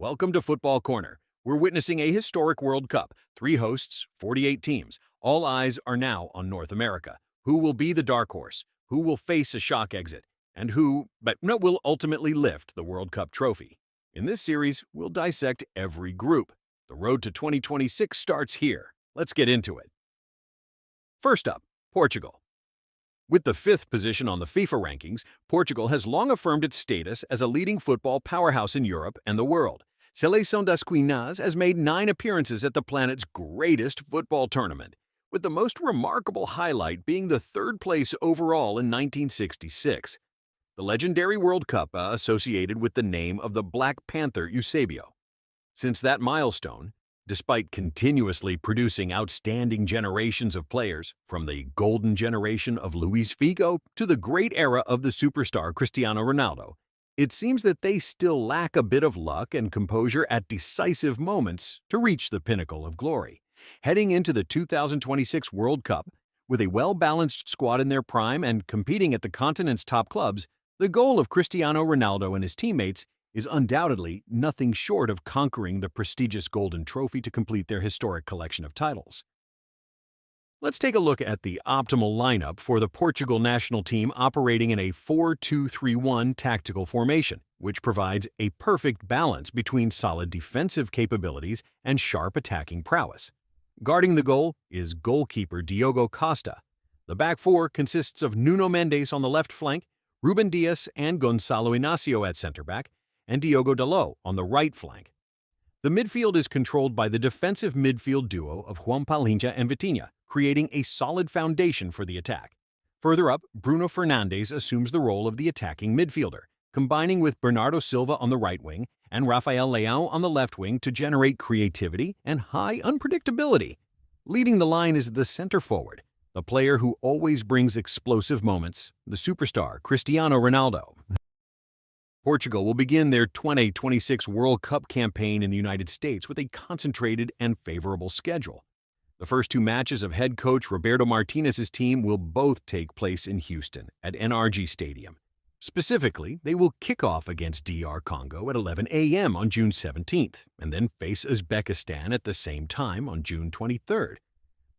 Welcome to Football Corner. We're witnessing a historic World Cup. 3 hosts, 48 teams. All eyes are now on North America. Who will be the dark horse? Who will face a shock exit? And who will ultimately lift the World Cup trophy? In this series, we'll dissect every group. The road to 2026 starts here. Let's get into it. First up, Portugal. With the 5th position on the FIFA rankings, Portugal has long affirmed its status as a leading football powerhouse in Europe and the world. Seleção das Quinas has made 9 appearances at the planet's greatest football tournament, with the most remarkable highlight being the 3rd place overall in 1966. The legendary World Cup associated with the name of the Black Panther Eusebio. Since that milestone, despite continuously producing outstanding generations of players, from the golden generation of Luis Figo to the great era of the superstar Cristiano Ronaldo, it seems that they still lack a bit of luck and composure at decisive moments to reach the pinnacle of glory. Heading into the 2026 World Cup, with a well-balanced squad in their prime and competing at the continent's top clubs, the goal of Cristiano Ronaldo and his teammates is undoubtedly nothing short of conquering the prestigious Golden Trophy to complete their historic collection of titles. Let's take a look at the optimal lineup for the Portugal national team operating in a 4-2-3-1 tactical formation, which provides a perfect balance between solid defensive capabilities and sharp attacking prowess. Guarding the goal is goalkeeper Diogo Costa. The back four consists of Nuno Mendes on the left flank, Ruben Dias and Gonçalo Inácio at center-back, and Diogo Dalot on the right flank. The midfield is controlled by the defensive midfield duo of João Palhinha and Vitinha, creating a solid foundation for the attack. Further up, Bruno Fernandes assumes the role of the attacking midfielder, combining with Bernardo Silva on the right wing and Rafael Leão on the left wing to generate creativity and high unpredictability. Leading the line is the center forward, the player who always brings explosive moments, the superstar Cristiano Ronaldo. Portugal will begin their 2026 World Cup campaign in the United States with a concentrated and favorable schedule. The first 2 matches of head coach Roberto Martinez's team will both take place in Houston at NRG Stadium. Specifically, they will kick off against DR Congo at 11 a.m. on June 17th and then face Uzbekistan at the same time on June 23rd.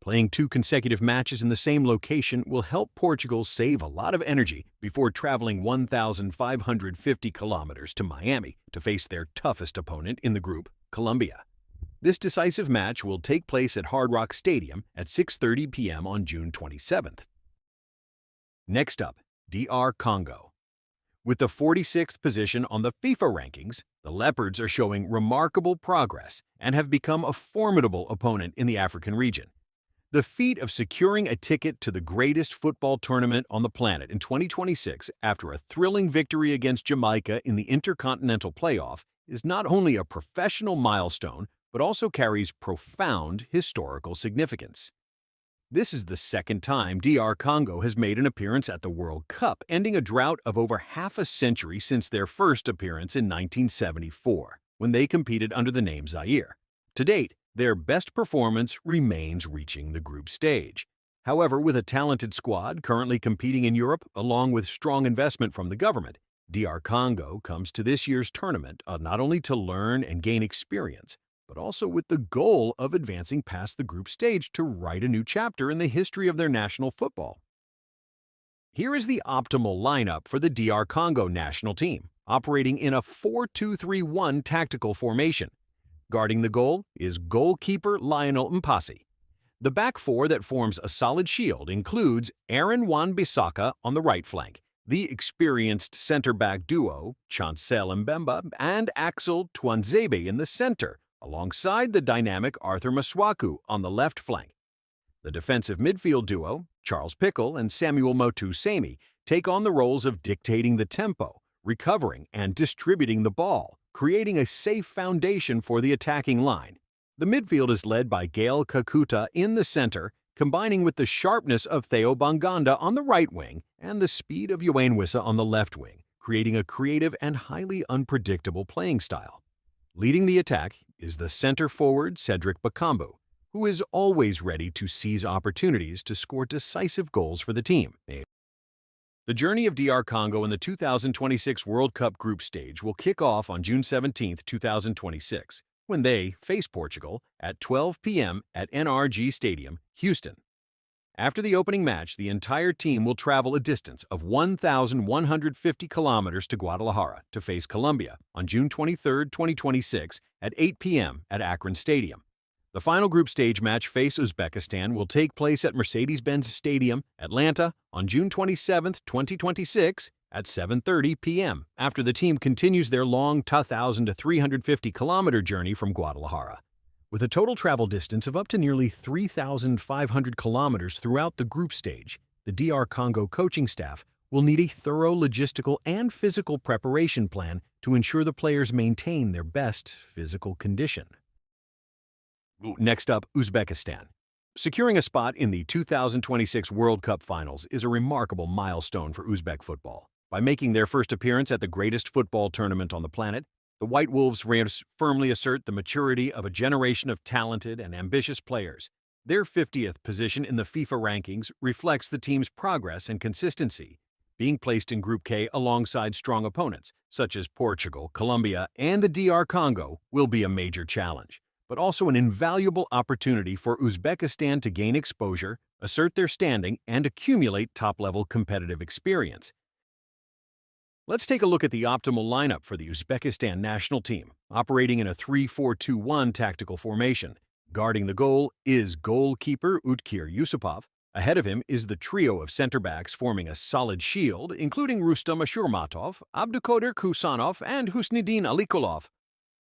Playing 2 consecutive matches in the same location will help Portugal save a lot of energy before traveling 1,550 kilometers to Miami to face their toughest opponent in the group, Colombia. This decisive match will take place at Hard Rock Stadium at 6:30 p.m. on June 27th. Next up, DR Congo. With the 46th position on the FIFA rankings, the Leopards are showing remarkable progress and have become a formidable opponent in the African region. The feat of securing a ticket to the greatest football tournament on the planet in 2026 after a thrilling victory against Jamaica in the Intercontinental Playoff is not only a professional milestone, but also carries profound historical significance. This is the 2nd time DR Congo has made an appearance at the World Cup, ending a drought of over half a century since their first appearance in 1974, when they competed under the name Zaire. To date, their best performance remains reaching the group stage. However, with a talented squad currently competing in Europe, along with strong investment from the government, DR Congo comes to this year's tournament not only to learn and gain experience, but also with the goal of advancing past the group stage to write a new chapter in the history of their national football. Here is the optimal lineup for the DR Congo national team, operating in a 4-2-3-1 tactical formation. Guarding the goal is goalkeeper Lionel Mpasi. The back four that forms a solid shield includes Aaron Wan-Bissaka on the right flank, the experienced center-back duo Chancel Mbemba and Axel Tuanzebe in the center, alongside the dynamic Arthur Masuaku on the left flank. The defensive midfield duo, Charles Pickle and Samuel Motu Semi, take on the roles of dictating the tempo, recovering and distributing the ball, creating a safe foundation for the attacking line. The midfield is led by Gael Kakuta in the center, combining with the sharpness of Theo Banganda on the right wing and the speed of Yoane Wissa on the left wing, creating a creative and highly unpredictable playing style. Leading the attack is the center forward Cedric Bakambu, who is always ready to seize opportunities to score decisive goals for the team. The journey of DR Congo in the 2026 World Cup group stage will kick off on June 17, 2026, when they face Portugal at 12 p.m. at NRG Stadium, Houston. After the opening match, the entire team will travel a distance of 1,150 kilometers to Guadalajara to face Colombia on June 23, 2026 at 8 p.m. at Akron Stadium. The final group stage match face Uzbekistan will take place at Mercedes-Benz Stadium, Atlanta on June 27, 2026 at 7:30 p.m. after the team continues their long 2,000 to 350-kilometer journey from Guadalajara. With a total travel distance of up to nearly 3,500 kilometers throughout the group stage, the DR Congo coaching staff will need a thorough logistical and physical preparation plan to ensure the players maintain their best physical condition. Next up, Uzbekistan. Securing a spot in the 2026 World Cup Finals is a remarkable milestone for Uzbek football. By making their first appearance at the greatest football tournament on the planet, the White Wolves firmly assert the maturity of a generation of talented and ambitious players. Their 50th position in the FIFA rankings reflects the team's progress and consistency. Being placed in Group K alongside strong opponents, such as Portugal, Colombia, and the DR Congo, will be a major challenge, but also an invaluable opportunity for Uzbekistan to gain exposure, assert their standing, and accumulate top-level competitive experience. Let's take a look at the optimal lineup for the Uzbekistan national team, operating in a 3-4-2-1 tactical formation. Guarding the goal is goalkeeper Utkir Yusupov. Ahead of him is the trio of center-backs forming a solid shield, including Rustam Ashurmatov, Abdukodir Kusanov, and Husniddin Alikulov.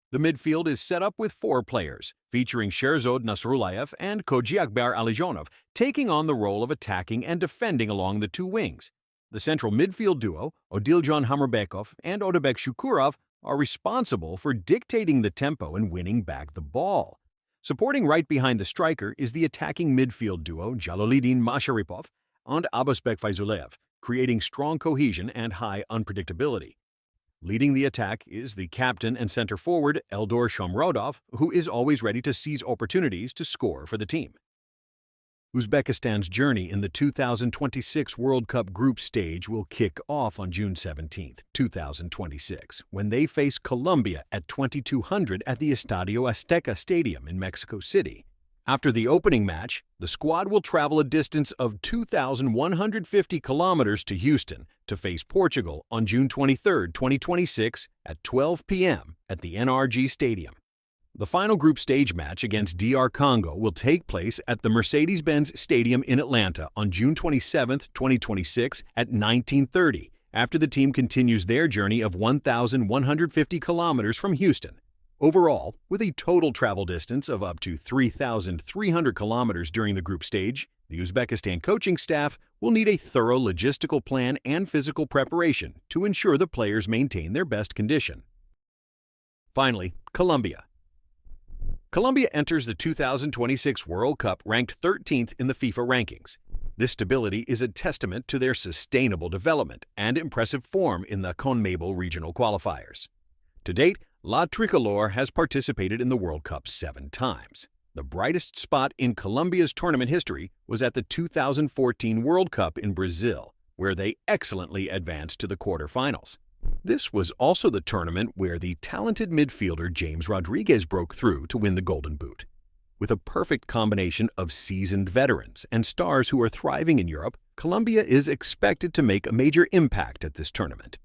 The midfield is set up with 4 players, featuring Sherzod Nasrullayev and Kojiakbar Alijonov, taking on the role of attacking and defending along the 2 wings. The central midfield duo, Odiljon Hamarbekov and Odebek Shukurov, are responsible for dictating the tempo and winning back the ball. Supporting right behind the striker is the attacking midfield duo, Jaloliddin Masharipov and Abasbek Faizulev, creating strong cohesion and high unpredictability. Leading the attack is the captain and center forward, Eldor Shomrodov, who is always ready to seize opportunities to score for the team. Uzbekistan's journey in the 2026 World Cup group stage will kick off on June 17, 2026, when they face Colombia at 2200 at the Estadio Azteca Stadium in Mexico City. After the opening match, the squad will travel a distance of 2,150 kilometers to Houston to face Portugal on June 23, 2026 at 12 p.m. at the NRG Stadium. The final group stage match against DR Congo will take place at the Mercedes-Benz Stadium in Atlanta on June 27, 2026 at 19:30, after the team continues their journey of 1,150 kilometers from Houston. Overall, with a total travel distance of up to 3,300 kilometers during the group stage, the Uzbekistan coaching staff will need a thorough logistical plan and physical preparation to ensure the players maintain their best condition. Finally, Colombia. Colombia enters the 2026 World Cup ranked 13th in the FIFA rankings. This stability is a testament to their sustainable development and impressive form in the CONMEBOL regional qualifiers. To date, La Tricolor has participated in the World Cup 7 times. The brightest spot in Colombia's tournament history was at the 2014 World Cup in Brazil, where they excellently advanced to the quarterfinals. This was also the tournament where the talented midfielder James Rodriguez broke through to win the Golden Boot. With a perfect combination of seasoned veterans and stars who are thriving in Europe, Colombia is expected to make a major impact at this tournament.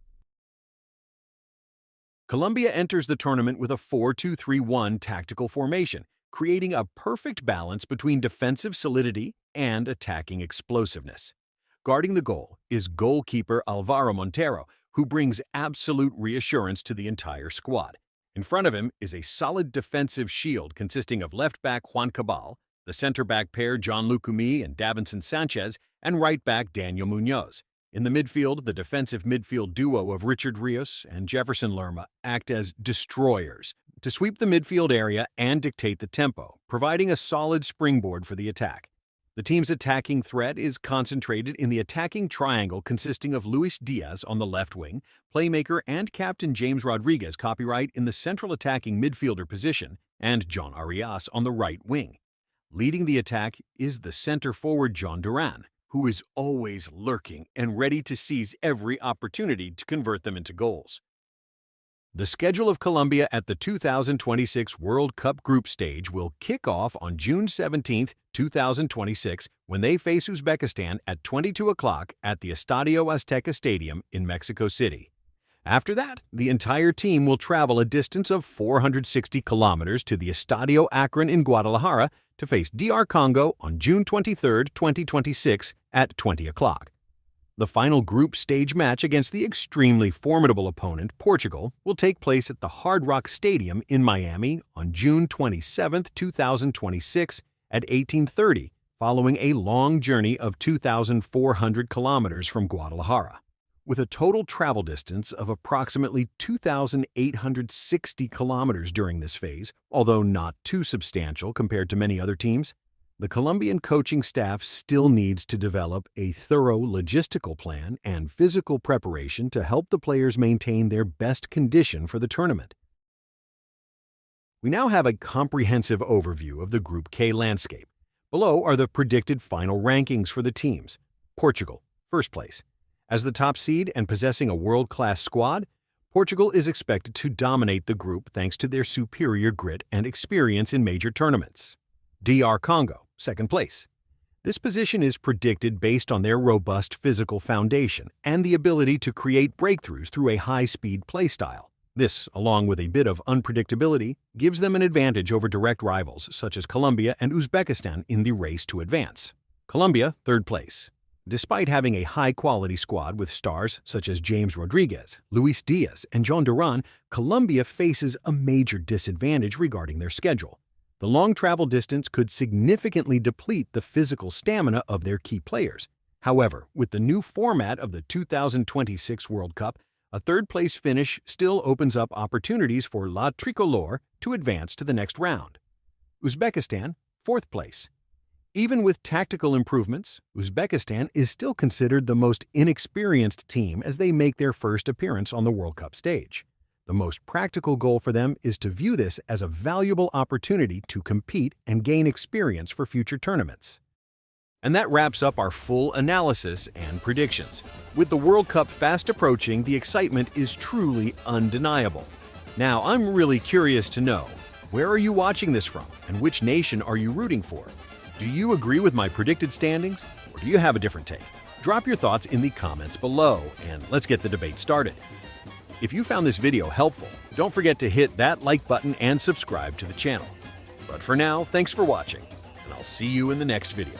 Colombia enters the tournament with a 4-2-3-1 tactical formation, creating a perfect balance between defensive solidity and attacking explosiveness. Guarding the goal is goalkeeper Alvaro Montero, who brings absolute reassurance to the entire squad. In front of him is a solid defensive shield consisting of left-back Juan Cabal, the center-back pair John Lucumí and Davinson Sanchez, and right-back Daniel Munoz. In the midfield, the defensive midfield duo of Richard Rios and Jefferson Lerma act as destroyers to sweep the midfield area and dictate the tempo, providing a solid springboard for the attack. The team's attacking threat is concentrated in the attacking triangle consisting of Luis Diaz on the left wing, playmaker and captain James Rodriguez copyright in the central attacking midfielder position, and John Arias on the right wing. Leading the attack is the center forward John Duran, who is always lurking and ready to seize every opportunity to convert them into goals. The schedule of Colombia at the 2026 World Cup group stage will kick off on June 17, 2026, when they face Uzbekistan at 22 o'clock at the Estadio Azteca Stadium in Mexico City. After that, the entire team will travel a distance of 460 kilometers to the Estadio Akron in Guadalajara to face DR Congo on June 23, 2026 at 20 o'clock. The final group stage match against the extremely formidable opponent, Portugal, will take place at the Hard Rock Stadium in Miami on June 27, 2026 at 18:30, following a long journey of 2,400 kilometers from Guadalajara. With a total travel distance of approximately 2,860 kilometers during this phase, although not too substantial compared to many other teams, the Colombian coaching staff still needs to develop a thorough logistical plan and physical preparation to help the players maintain their best condition for the tournament. We now have a comprehensive overview of the Group K landscape. Below are the predicted final rankings for the teams. Portugal, first place. As the top seed and possessing a world-class squad, Portugal is expected to dominate the group thanks to their superior grit and experience in major tournaments. DR Congo, second place. This position is predicted based on their robust physical foundation and the ability to create breakthroughs through a high-speed play style. This, along with a bit of unpredictability, gives them an advantage over direct rivals such as Colombia and Uzbekistan in the race to advance. Colombia, third place. Despite having a high-quality squad with stars such as James Rodriguez, Luis Diaz, and John Duran, Colombia faces a major disadvantage regarding their schedule. The long travel distance could significantly deplete the physical stamina of their key players. However, with the new format of the 2026 World Cup, a third-place finish still opens up opportunities for La Tricolore to advance to the next round. Uzbekistan, fourth place. Even with tactical improvements, Uzbekistan is still considered the most inexperienced team as they make their first appearance on the World Cup stage. The most practical goal for them is to view this as a valuable opportunity to compete and gain experience for future tournaments. And that wraps up our full analysis and predictions. With the World Cup fast approaching, the excitement is truly undeniable. Now, I'm really curious to know, where are you watching this from and which nation are you rooting for? Do you agree with my predicted standings, or do you have a different take? Drop your thoughts in the comments below, and let's get the debate started. If you found this video helpful, don't forget to hit that like button and subscribe to the channel. But for now, thanks for watching, and I'll see you in the next video.